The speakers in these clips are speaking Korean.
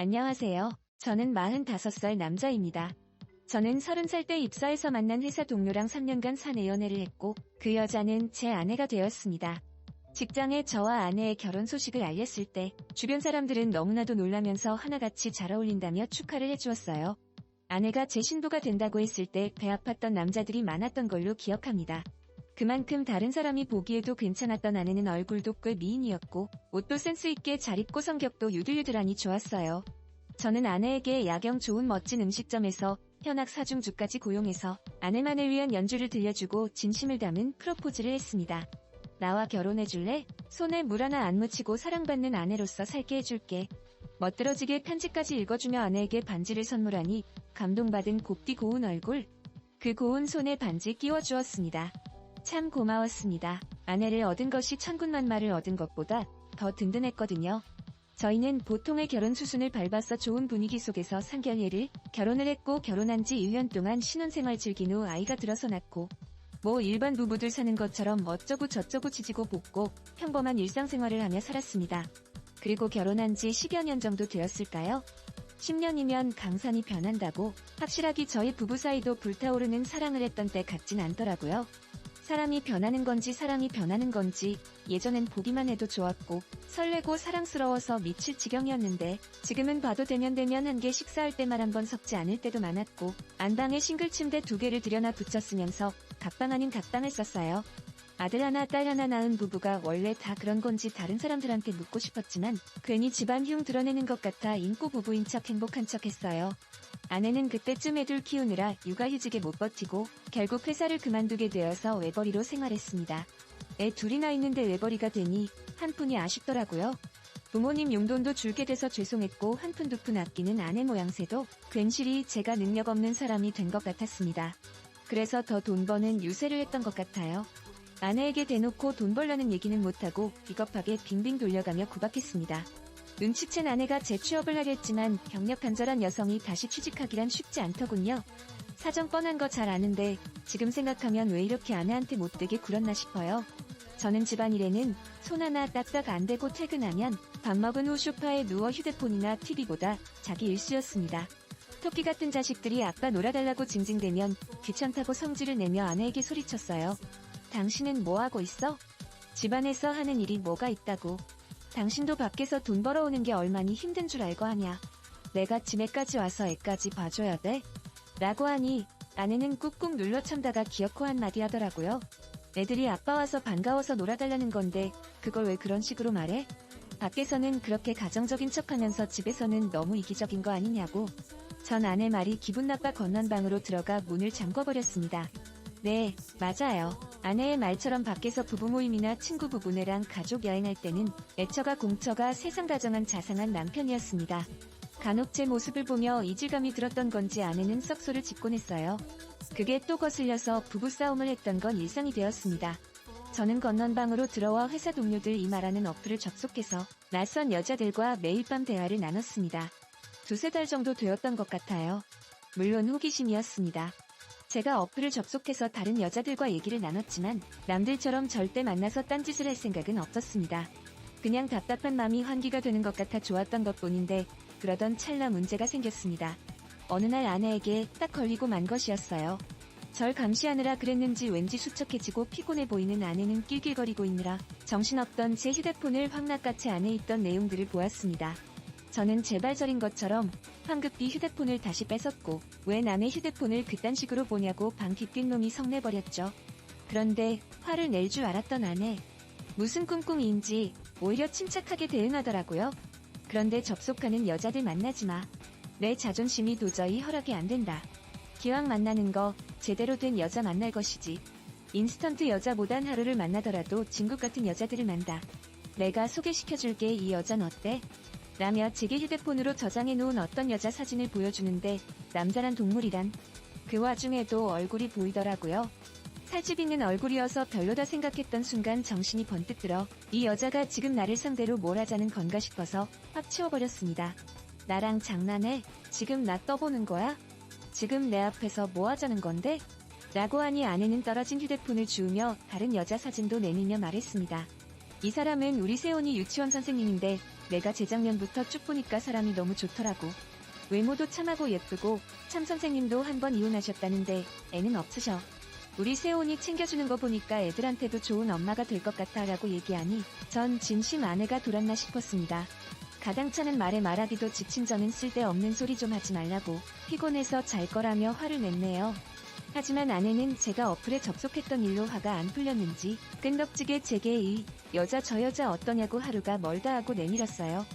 안녕하세요. 저는 45살 남자입니다. 저는 30살 때 입사해서 만난 회사 동료랑 3년간 사내 연애를 했고 그 여자는 제 아내가 되었습니다. 직장에 저와 아내의 결혼 소식을 알렸을 때 주변 사람들은 너무나도 놀라면서 하나같이 잘 어울린다며 축하를 해주었어요. 아내가 제 신부가 된다고 했을 때 배 아팠던 남자들이 많았던 걸로 기억합니다. 그만큼 다른 사람이 보기에도 괜찮았던 아내는 얼굴도 꽤 미인이었고 옷도 센스 있게 잘 입고 성격도 유들유들하니 좋았어요. 저는 아내에게 야경 좋은 멋진 음식점에서 현악 사중주까지 고용해서 아내만을 위한 연주를 들려주고 진심을 담은 프로포즈를 했습니다. 나와 결혼해줄래? 손에 물 하나 안 묻히고 사랑받는 아내로서 살게 해줄게. 멋들어지게 편지까지 읽어주며 아내에게 반지를 선물하니 감동받은 곱디 고운 얼굴, 그 고운 손에 반지 끼워주었습니다. 참 고마웠습니다. 아내를 얻은 것이 천군만마를 얻은 것보다 더 든든했거든요. 저희는 보통의 결혼 수순을 밟아서 좋은 분위기 속에서 3개월 결혼을 했고 결혼한 지 1년 동안 신혼생활 즐긴 후 아이가 들어서 낳고 뭐 일반 부부들 사는 것처럼 어쩌고 저쩌고 지지고 볶고 평범한 일상생활을 하며 살았습니다. 그리고 결혼한 지 10여 년 정도 되었을까요? 10년이면 강산이 변한다고 확실하게 저희 부부 사이도 불타오르는 사랑을 했던 때 같진 않더라고요. 사람이 변하는 건지 사랑이 변하는 건지 예전엔 보기만 해도 좋았고 설레고 사랑스러워서 미칠 지경이었는데 지금은 봐도 대면 한 개 식사할 때 말 한 번 섞지 않을 때도 많았고 안방에 싱글 침대 2개를 들여놔 붙였으면서 각방 아닌 각방을 썼어요. 아들 하나 딸 하나 낳은 부부가 원래 다 그런 건지 다른 사람들한테 묻고 싶었지만 괜히 집안 흉 드러내는 것 같아 인고 부부인 척 행복한 척 했어요. 아내는 그때쯤 애들 키우느라 육아휴직에 못 버티고 결국 회사를 그만두게 되어서 외벌이로 생활했습니다. 애 둘이나 있는데 외벌이가 되니 한푼이 아쉽더라고요. 부모님 용돈도 줄게 돼서 죄송했고 한 푼 두 푼 아끼는 아내 모양새도 괜시리 제가 능력 없는 사람이 된 것 같았습니다. 그래서 더 돈 버는 유세를 했던 것 같아요. 아내에게 대놓고 돈 벌려는 얘기는 못하고 비겁하게 빙빙 돌려가며 구박했습니다. 눈치챈 아내가 재취업을 하겠지만 경력 간절한 여성이 다시 취직하기란 쉽지 않더군요. 사정 뻔한 거 잘 아는데 지금 생각하면 왜 이렇게 아내한테 못되게 굴었나 싶어요. 저는 집안일에는 손 하나 딱딱 안 대고 퇴근하면 밥 먹은 후 소파에 누워 휴대폰이나 TV보다 자기 일쑤였습니다. 토끼 같은 자식들이 아빠 놀아달라고 징징대면 귀찮다고 성질을 내며 아내에게 소리쳤어요. 당신은 뭐하고 있어? 집안에서 하는 일이 뭐가 있다고. 당신도 밖에서 돈 벌어오는 게 얼마니 힘든 줄 알고 하냐. 내가 집에까지 와서 애까지 봐줘야 돼? 라고 하니 아내는 꾹꾹 눌러 참다가 기어코 한마디 하더라고요. 애들이 아빠 와서 반가워서 놀아달라는 건데 그걸 왜 그런 식으로 말해? 밖에서는 그렇게 가정적인 척하면서 집에서는 너무 이기적인 거 아니냐고. 전 아내 말이 기분 나빠 건넌방으로 들어가 문을 잠궈버렸습니다. 네, 맞아요. 아내의 말처럼 밖에서 부부 모임이나 친구 부부네랑 가족 여행할 때는 애처가 공처가 세상다정한 자상한 남편이었습니다. 간혹 제 모습을 보며 이질감이 들었던 건지 아내는 썩소를 짓곤 했어요. 그게 또 거슬려서 부부싸움을 했던 건 일상이 되었습니다. 저는 건넌방으로 들어와 회사 동료들 이 말하는 어플을 접속해서 낯선 여자들과 매일 밤 대화를 나눴습니다. 2-3달 정도 되었던 것 같아요. 물론 호기심이었습니다. 제가 어플을 접속해서 다른 여자들과 얘기를 나눴지만 남들처럼 절대 만나서 딴짓을 할 생각은 없었습니다. 그냥 답답한 마음이 환기가 되는 것 같아 좋았던 것뿐인데 그러던 찰나 문제가 생겼습니다. 어느 날 아내에게 딱 걸리고 만 것이었어요. 절 감시하느라 그랬는지 왠지 수척해지고 피곤해 보이는 아내는 낄낄거리고 있느라 정신없던 제 휴대폰을 황낙같이 안에 있던 내용들을 보았습니다. 저는 제발저린 것처럼 황급히 휴대폰을 다시 뺏었고 왜 남의 휴대폰을 그딴 식으로 보냐고 방 빗빈 놈이 성내버렸죠. 그런데 화를 낼 줄 알았던 아내. 무슨 꿍꿍이인지 오히려 침착하게 대응하더라고요. 그런데 접속하는 여자들 만나지 마. 내 자존심이 도저히 허락이 안 된다. 기왕 만나는 거 제대로 된 여자 만날 것이지. 인스턴트 여자보단 하루를 만나더라도 진국 같은 여자들을 만다. 내가 소개시켜줄게. 이 여잔 어때? 라며 제게 휴대폰으로 저장해놓은 어떤 여자 사진을 보여주는데 남자란 동물이란 그 와중에도 얼굴이 보이더라고요. 살집 있는 얼굴이어서 별로다 생각했던 순간 정신이 번뜩 들어 이 여자가 지금 나를 상대로 뭘 하자는 건가 싶어서 확 치워버렸습니다. 나랑 장난해? 지금 나 떠보는 거야? 지금 내 앞에서 뭐 하자는 건데? 라고 하니 아내는 떨어진 휴대폰을 주우며 다른 여자 사진도 내밀며 말했습니다. 이 사람은 우리 세온이 유치원 선생님인데 내가 재작년부터 쭉 보니까 사람이 너무 좋더라고. 외모도 참하고 예쁘고 참 선생님도 한 번 이혼하셨다는데 애는 없으셔. 우리 세온이 챙겨주는 거 보니까 애들한테도 좋은 엄마가 될 것 같아 라고 얘기하니 전 진심 아내가 돌았나 싶었습니다. 가당차는 말에 말하기도 지친 저는 쓸데없는 소리 좀 하지 말라고 피곤해서 잘 거라며 화를 냈네요. 하지만 아내는 제가 어플에 접속했던 일로 화가 안 풀렸는지 끈덕지게 제게 이 여자 저 여자 어떠냐고 하루가 멀다 하고 내밀었어요.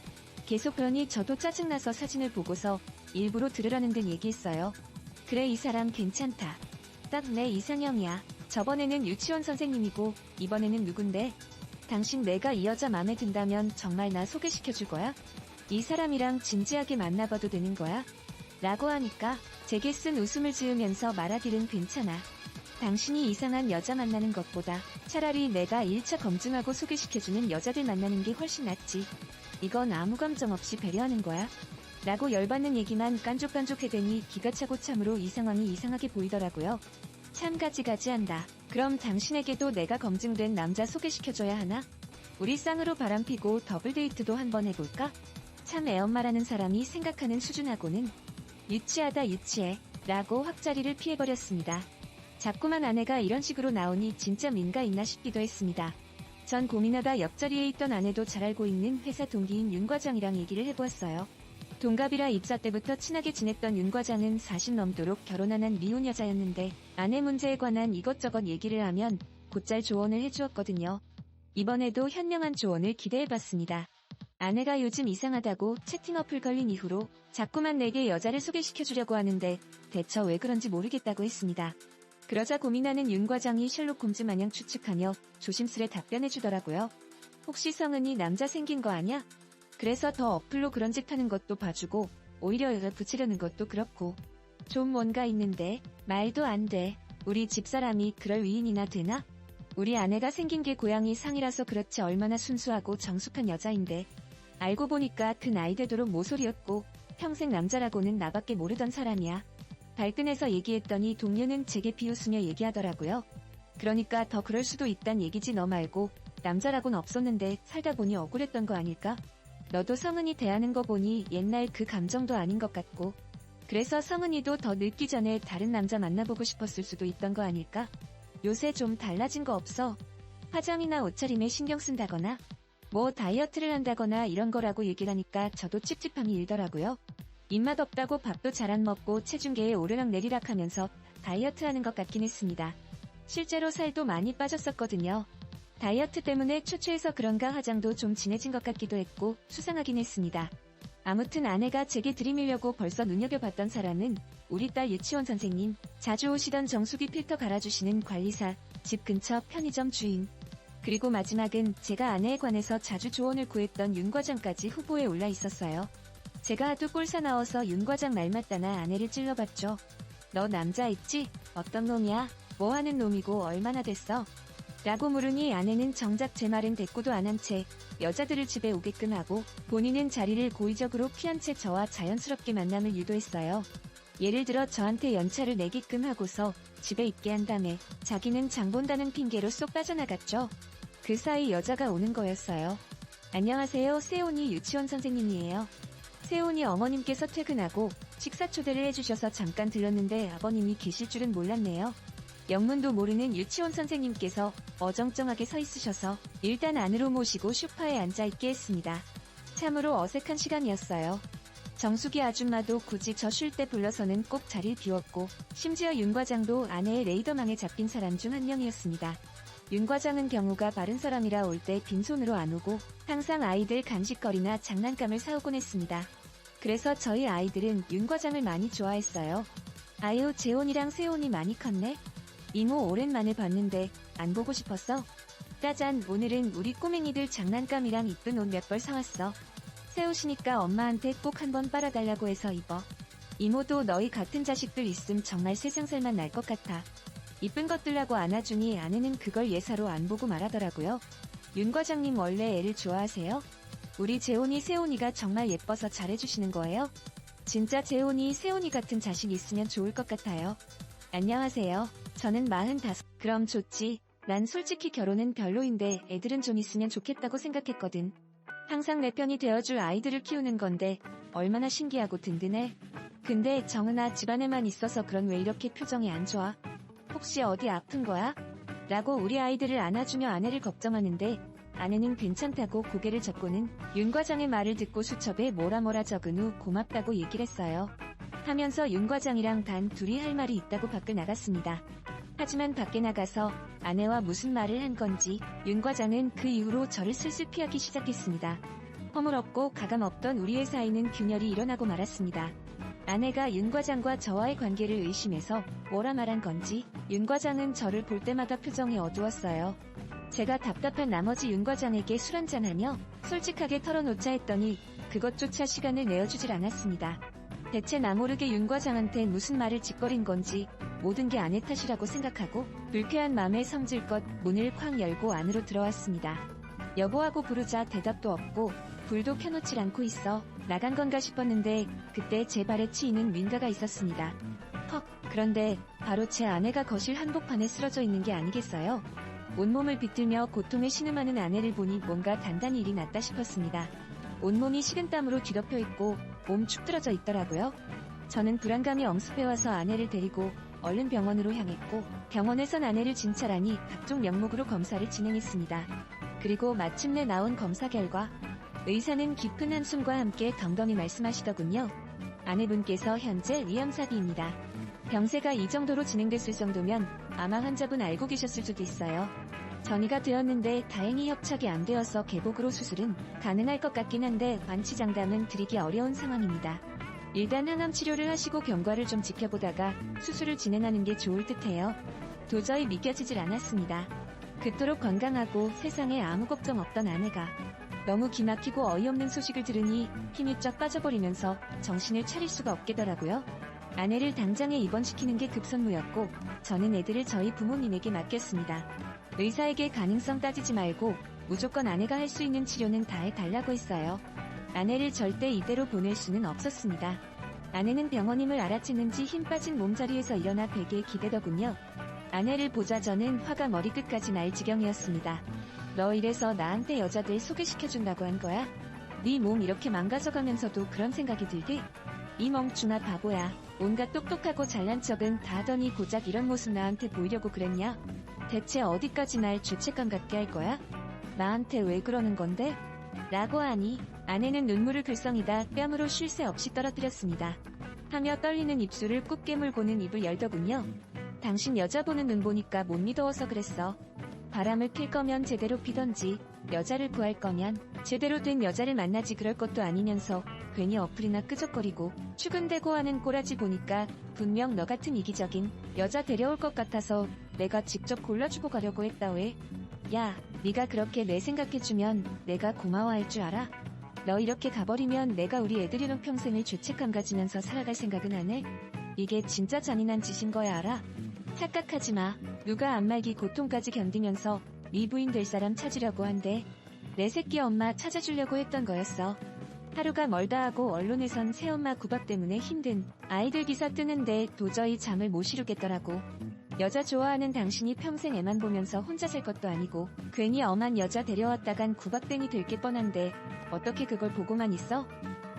계속 그러니 저도 짜증나서 사진을 보고서 일부러 들으라는 듯 얘기했어요. 그래 이 사람 괜찮다. 딱 내 이상형이야. 저번에는 유치원 선생님이고 이번에는 누군데? 당신 내가 이 여자 맘에 든다면 정말 나 소개시켜줄 거야? 이 사람이랑 진지하게 만나봐도 되는 거야? 라고 하니까 제게 쓴 웃음을 지으면서 말하기는 괜찮아. 당신이 이상한 여자 만나는 것보다 차라리 내가 1차 검증하고 소개시켜주는 여자들 만나는 게 훨씬 낫지. 이건 아무 감정 없이 배려하는 거야. 라고 열받는 얘기만 깐족깐족해대니 기가 차고 참으로 이 상황이 이상하게 보이더라고요. 참 가지가지한다. 그럼 당신에게도 내가 검증된 남자 소개시켜줘야 하나? 우리 쌍으로 바람피고 더블데이트도 한번 해볼까? 참 애엄마라는 사람이 생각하는 수준하고는 유치하다 유치해 라고 확자리를 피해버렸습니다. 자꾸만 아내가 이런 식으로 나오니 진짜 민가 있나 싶기도 했습니다. 전 고민하다 옆자리에 있던 아내도 잘 알고 있는 회사 동기인 윤 과장이랑 얘기를 해보았어요. 동갑이라 입사 때부터 친하게 지냈던 윤 과장은 40 넘도록 결혼 안 한 미혼 여자였는데 아내 문제에 관한 이것저것 얘기를 하면 곧잘 조언을 해주었거든요. 이번에도 현명한 조언을 기대해봤습니다. 아내가 요즘 이상하다고 채팅 어플 걸린 이후로 자꾸만 내게 여자를 소개시켜주려고 하는데 대처 왜 그런지 모르겠다고 했습니다. 그러자 고민하는 윤 과장이 셜록 홈즈 마냥 추측하며 조심스레 답변해주더라고요. 혹시 성은이 남자 생긴 거 아냐? 그래서 더 어플로 그런 짓 하는 것도 봐주고 오히려 여자 붙이려는 것도 그렇고 좀 뭔가 있는데 말도 안 돼. 우리 집사람이 그럴 위인이나 되나? 우리 아내가 생긴 게 고양이 상이라서 그렇지 얼마나 순수하고 정숙한 여자인데 알고 보니까 그 나이 되도록 모솔이었고 평생 남자라고는 나밖에 모르던 사람이야. 발끈해서 얘기했더니 동료는 제게 비웃으며 얘기하더라고요. 그러니까 더 그럴 수도 있단 얘기지 너 말고 남자라고는 없었는데 살다 보니 억울했던 거 아닐까? 너도 성은이 대하는 거 보니 옛날 그 감정도 아닌 것 같고 그래서 성은이도 더 늙기 전에 다른 남자 만나보고 싶었을 수도 있던 거 아닐까? 요새 좀 달라진 거 없어? 화장이나 옷차림에 신경 쓴다거나 뭐 다이어트를 한다거나 이런 거라고 얘기를 하니까 저도 찝찝함이 일더라고요. 입맛 없다고 밥도 잘 안 먹고 체중계에 오르락 내리락 하면서 다이어트 하는 것 같긴 했습니다. 실제로 살도 많이 빠졌었거든요. 다이어트 때문에 초췌해서 그런가 화장도 좀 진해진 것 같기도 했고 수상하긴 했습니다. 아무튼 아내가 제게 들이밀려고 벌써 눈여겨봤던 사람은 우리 딸 유치원 선생님, 자주 오시던 정수기 필터 갈아주시는 관리사, 집 근처 편의점 주인, 그리고 마지막은 제가 아내에 관해서 자주 조언을 구했던 윤 과장까지 후보에 올라 있었어요. 제가 하도 꼴사나워서 윤 과장 말 맞다나 아내를 찔러봤죠. 너 남자 있지? 어떤 놈이야? 뭐 하는 놈이고 얼마나 됐어? 라고 물으니 아내는 정작 제 말은 대꾸도 안 한 채 여자들을 집에 오게끔 하고 본인은 자리를 고의적으로 피한 채 저와 자연스럽게 만남을 유도했어요. 예를 들어 저한테 연차를 내게끔 하고서 집에 있게 한 다음에 자기는 장 본다는 핑계로 쏙 빠져나갔죠. 그 사이 여자가 오는 거였어요. 안녕하세요. 세온이 유치원 선생님이에요. 세온이 어머님께서 퇴근하고 식사 초대를 해주셔서 잠깐 들렀는데 아버님이 계실 줄은 몰랐네요. 영문도 모르는 유치원 선생님께서 어정쩡하게 서 있으셔서 일단 안으로 모시고 소파에 앉아있게 했습니다. 참으로 어색한 시간이었어요. 정수기 아줌마도 굳이 저 쉴 때 불러서는 꼭 자리를 비웠고 심지어 윤 과장도 아내의 레이더망에 잡힌 사람 중 한 명이었습니다. 윤 과장은 경우가 바른 사람이라 올 때 빈손으로 안 오고 항상 아이들 간식거리나 장난감을 사오곤 했습니다. 그래서 저희 아이들은 윤 과장을 많이 좋아했어요. 아유 재온이랑 세온이 많이 컸네? 이모 오랜만에 봤는데 안 보고 싶었어? 짜잔 오늘은 우리 꼬맹이들 장난감이랑 이쁜 옷 몇 벌 사왔어. 새 옷이니까 엄마한테 꼭 한번 빨아달라고 해서 입어. 이모도 너희 같은 자식들 있음 정말 세상 살만 날 것 같아. 이쁜 것들라고 안아주니 아내는 그걸 예사로 안 보고 말하더라고요. 윤 과장님 원래 애를 좋아하세요? 우리 재온이 세온이가 정말 예뻐서 잘해주시는 거예요? 진짜 재온이 세온이 같은 자식 있으면 좋을 것 같아요. 안녕하세요. 저는 45. 그럼 좋지. 난 솔직히 결혼은 별로인데 애들은 좀 있으면 좋겠다고 생각했거든. 항상 내 편이 되어줄 아이들을 키우는 건데 얼마나 신기하고 든든해. 근데 정은아 집안에만 있어서 그런 왜 이렇게 표정이 안 좋아? 혹시 어디 아픈 거야? 라고 우리 아이들을 안아주며 아내를 걱정하는데 아내는 괜찮다고 고개를 젓고는 윤 과장의 말을 듣고 수첩에 뭐라 적은 후 고맙다고 얘기를 했어요. 하면서 윤 과장이랑 단 둘이 할 말이 있다고 밖을 나갔습니다. 하지만 밖에 나가서 아내와 무슨 말을 한 건지 윤 과장은 그 이후로 저를 슬슬 피하기 시작했습니다. 허물없고 가감없던 우리의 사이는 균열이 일어나고 말았습니다. 아내가 윤 과장과 저와의 관계를 의심해서 뭐라 말한 건지 윤 과장은 저를 볼 때마다 표정이 어두웠어요. 제가 답답한 나머지 윤 과장에게 술 한잔하며 솔직하게 털어놓자 했더니 그것조차 시간을 내어주질 않았습니다. 대체 나 모르게 윤 과장한테 무슨 말을 짓거린 건지 모든 게 아내 탓이라고 생각하고 불쾌한 마음에 성질껏 문을 쾅 열고 안으로 들어왔습니다. 여보하고 부르자 대답도 없고 불도 켜놓질 않고 있어 나간 건가 싶었는데 그때 제 발에 치이는 민가가 있었습니다. 헉, 그런데 바로 제 아내가 거실 한복판에 쓰러져 있는 게 아니겠어요? 온몸을 비틀며 고통에 신음하는 아내를 보니 뭔가 단단히 일이 났다 싶었습니다. 온몸이 식은땀으로 뒤덮여 있고 몸 축 들어져 있더라고요. 저는 불안감이 엄습해와서 아내를 데리고 얼른 병원으로 향했고 병원에선 아내를 진찰하니 각종 명목으로 검사를 진행했습니다. 그리고 마침내 나온 검사 결과 의사는 깊은 한숨과 함께 덩덩이 말씀하시더군요. 아내분께서 현재 위암사기입니다. 병세가 이 정도로 진행됐을 정도면 아마 환자분 알고 계셨을 수도 있어요. 전이가 되었는데 다행히 협착이 안 되어서 개복으로 수술은 가능할 것 같긴 한데 완치장담은 드리기 어려운 상황입니다. 일단 항암 치료를 하시고 경과를 좀 지켜보다가 수술을 진행하는 게 좋을 듯해요. 도저히 믿겨지질 않았습니다. 그토록 건강하고 세상에 아무 걱정 없던 아내가 너무 기막히고 어이없는 소식을 들으니 힘이 쫙 빠져버리면서 정신을 차릴 수가 없겠더라고요. 아내를 당장에 입원시키는 게 급선무였고 저는 애들을 저희 부모님에게 맡겼습니다. 의사에게 가능성 따지지 말고 무조건 아내가 할 수 있는 치료는 다 해달라고 했어요. 아내를 절대 이대로 보낼 수는 없었습니다. 아내는 병원임을 알아챘는지 힘 빠진 몸자리에서 일어나 베개에 기대더군요. 아내를 보자 저는 화가 머리끝까지 날 지경이었습니다. 너 이래서 나한테 여자들 소개시켜준다고 한 거야? 네 몸 이렇게 망가져가면서도 그런 생각이 들게? 이 멍충아 바보야. 온갖 똑똑하고 잘난 척은 다 하더니 고작 이런 모습 나한테 보이려고 그랬냐? 대체 어디까지 날 죄책감 갖게 할 거야? 나한테 왜 그러는 건데? 라고 하니 아내는 눈물을 글썽이다 뺨으로 쉴 새 없이 떨어뜨렸습니다. 하며 떨리는 입술을 꾹 깨물고는 입을 열더군요. 당신 여자 보는 눈 보니까 못 믿어서 그랬어. 바람을 필 거면 제대로 피던지 여자를 구할 거면 제대로 된 여자를 만나지 그럴 것도 아니면서 괜히 어플이나 끄적거리고 출근대고 하는 꼬라지 보니까 분명 너 같은 이기적인 여자 데려올 것 같아서 내가 직접 골라주고 가려고 했다 왜? 야, 네가 그렇게 내 생각해주면 내가 고마워할 줄 알아? 너 이렇게 가버리면 내가 우리 애들이랑 평생을 죄책감 가지면서 살아갈 생각은 안 해? 이게 진짜 잔인한 짓인 거야 알아? 착각하지 마. 누가 안말기 고통까지 견디면서 네 부인 될 사람 찾으려고 한대. 내 새끼 엄마 찾아주려고 했던 거였어. 하루가 멀다 하고 언론에선 새엄마 구박 때문에 힘든 아이들 기사 뜨는데 도저히 잠을 못 이루겠더라고. 여자 좋아하는 당신이 평생 애만 보면서 혼자 살 것도 아니고 괜히 엄한 여자 데려왔다간 구박땡이 될 게 뻔한데 어떻게 그걸 보고만 있어?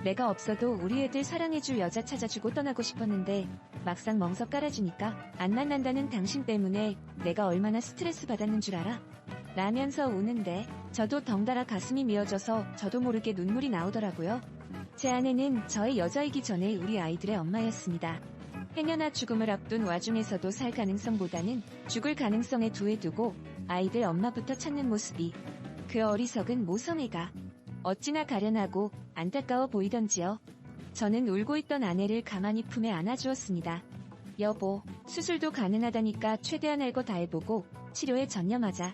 내가 없어도 우리 애들 사랑해줄 여자 찾아주고 떠나고 싶었는데 막상 멍석 깔아주니까 안 만난다는 당신 때문에 내가 얼마나 스트레스 받았는 줄 알아? 라면서 우는데 저도 덩달아 가슴이 미어져서 저도 모르게 눈물이 나오더라고요. 제 아내는 저의 여자이기 전에 우리 아이들의 엄마였습니다. 행여나 죽음을 앞둔 와중에서도 살 가능성보다는 죽을 가능성에 두에 두고 아이들 엄마부터 찾는 모습이 그 어리석은 모성애가 어찌나 가련하고 안타까워 보이던지요. 저는 울고 있던 아내를 가만히 품에 안아주었습니다. 여보, 수술도 가능하다니까 최대한 할 거 다 해보고 치료에 전념하자.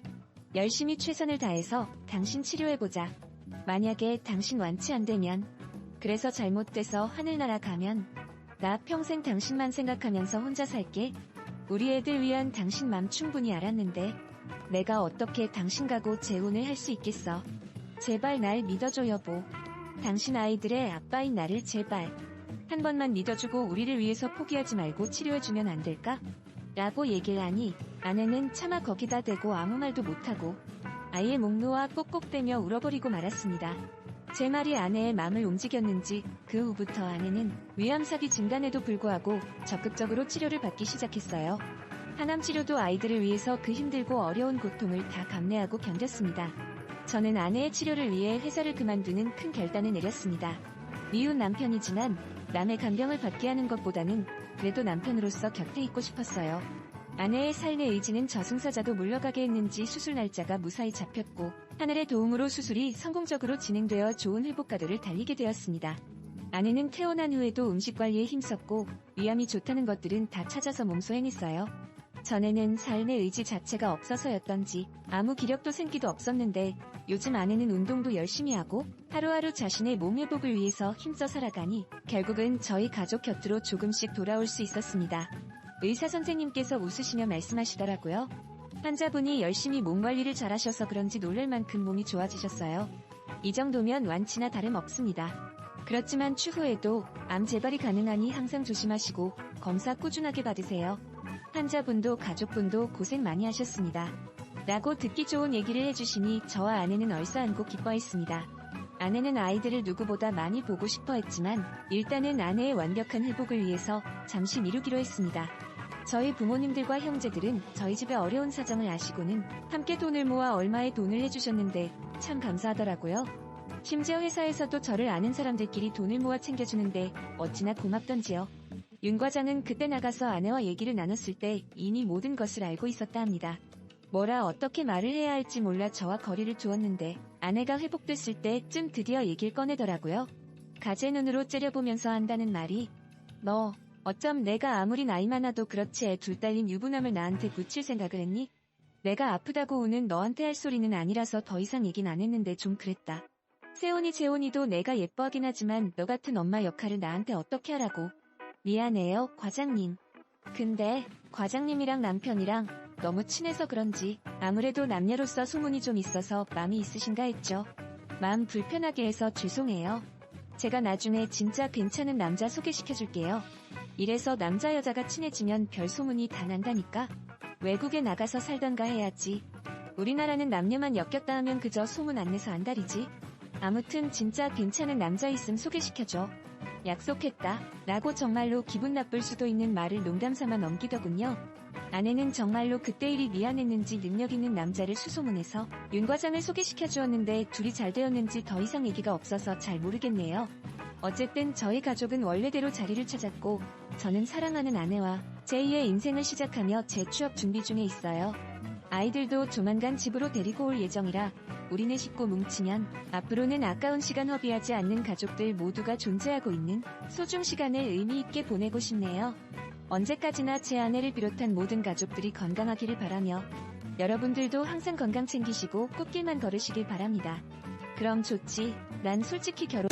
열심히 최선을 다해서 당신 치료해보자. 만약에 당신 완치 안 되면, 그래서 잘못돼서 하늘나라 가면 나 평생 당신만 생각하면서 혼자 살게. 우리 애들 위한 당신 맘 충분히 알았는데 내가 어떻게 당신가고 재혼을 할 수 있겠어. 제발 날 믿어줘 여보. 당신 아이들의 아빠인 나를 제발 한 번만 믿어주고 우리를 위해서 포기하지 말고 치료해주면 안 될까? 라고 얘기를 하니 아내는 차마 거기다 대고 아무 말도 못하고 아이의 목 놓아 꼭꼭대며 울어버리고 말았습니다. 제 말이 아내의 마음을 움직였는지 그 후부터 아내는 위암 사기 진단에도 불구하고 적극적으로 치료를 받기 시작했어요. 항암 치료도 아이들을 위해서 그 힘들고 어려운 고통을 다 감내하고 견뎠습니다. 저는 아내의 치료를 위해 회사를 그만두는 큰 결단을 내렸습니다. 미운 남편이지만 남의 간병을 받게 하는 것보다는 그래도 남편으로서 곁에 있고 싶었어요. 아내의 삶의 의지는 저승사자도 물러가게 했는지 수술 날짜가 무사히 잡혔고 하늘의 도움으로 수술이 성공적으로 진행되어 좋은 회복가도를 달리게 되었습니다. 아내는 퇴원한 후에도 음식 관리에 힘썼고 위암이 좋다는 것들은 다 찾아서 몸소행했어요. 전에는 삶의 의지 자체가 없어서였던지 아무 기력도 생기도 없었는데 요즘 아내는 운동도 열심히 하고 하루하루 자신의 몸 회복을 위해서 힘써 살아가니 결국은 저희 가족 곁으로 조금씩 돌아올 수 있었습니다. 의사 선생님께서 웃으시며 말씀하시더라고요. 환자분이 열심히 몸 관리를 잘하셔서 그런지 놀랄 만큼 몸이 좋아지셨어요. 이 정도면 완치나 다름없습니다. 그렇지만 추후에도 암 재발이 가능하니 항상 조심하시고 검사 꾸준하게 받으세요. 환자분도 가족분도 고생 많이 하셨습니다. 라고 듣기 좋은 얘기를 해주시니 저와 아내는 얼싸안고 기뻐했습니다. 아내는 아이들을 누구보다 많이 보고 싶어 했지만 일단은 아내의 완벽한 회복을 위해서 잠시 미루기로 했습니다. 저희 부모님들과 형제들은 저희 집의 어려운 사정을 아시고는 함께 돈을 모아 얼마의 돈을 해주셨는데 참 감사하더라고요. 심지어 회사에서도 저를 아는 사람들끼리 돈을 모아 챙겨주는데 어찌나 고맙던지요. 윤 과장은 그때 나가서 아내와 얘기를 나눴을 때 이미 모든 것을 알고 있었다 합니다. 뭐라 어떻게 말을 해야 할지 몰라 저와 거리를 두었는데 아내가 회복됐을 때쯤 드디어 얘기를 꺼내더라고요. 가재 눈으로 째려보면서 한다는 말이 너 어쩜 내가 아무리 나이 많아도 그렇지 애 둘 딸린 유부남을 나한테 붙일 생각을 했니? 내가 아프다고 우는 너한테 할 소리는 아니라서 더 이상 얘긴 안 했는데 좀 그랬다. 세훈이 재훈이도 내가 예뻐하긴 하지만 너 같은 엄마 역할을 나한테 어떻게 하라고. 미안해요, 과장님. 근데 과장님이랑 남편이랑 너무 친해서 그런지 아무래도 남녀로서 소문이 좀 있어서 마음이 있으신가 했죠. 마음 불편하게 해서 죄송해요. 제가 나중에 진짜 괜찮은 남자 소개시켜줄게요. 이래서 남자 여자가 친해지면 별 소문이 다 난다니까. 외국에 나가서 살던가 해야지. 우리나라는 남녀만 엮였다 하면 그저 소문 안 내서 안달이지. 아무튼 진짜 괜찮은 남자 있음 소개시켜줘. 약속했다. 라고 정말로 기분 나쁠 수도 있는 말을 농담삼아 넘기더군요. 아내는 정말로 그때 일이 미안했는지 능력 있는 남자를 수소문해서 윤 과장을 소개시켜주었는데 둘이 잘 되었는지 더 이상 얘기가 없어서 잘 모르겠네요. 어쨌든 저희 가족은 원래대로 자리를 찾았고 저는 사랑하는 아내와 제2의 인생을 시작하며 재취업 준비 중에 있어요. 아이들도 조만간 집으로 데리고 올 예정이라 우리네 식구 뭉치면 앞으로는 아까운 시간 허비하지 않는 가족들 모두가 존재하고 있는 소중 시간을 의미 있게 보내고 싶네요. 언제까지나 제 아내를 비롯한 모든 가족들이 건강하기를 바라며 여러분들도 항상 건강 챙기시고 꽃길만 걸으시길 바랍니다. 그럼 좋지. 난 솔직히 결혼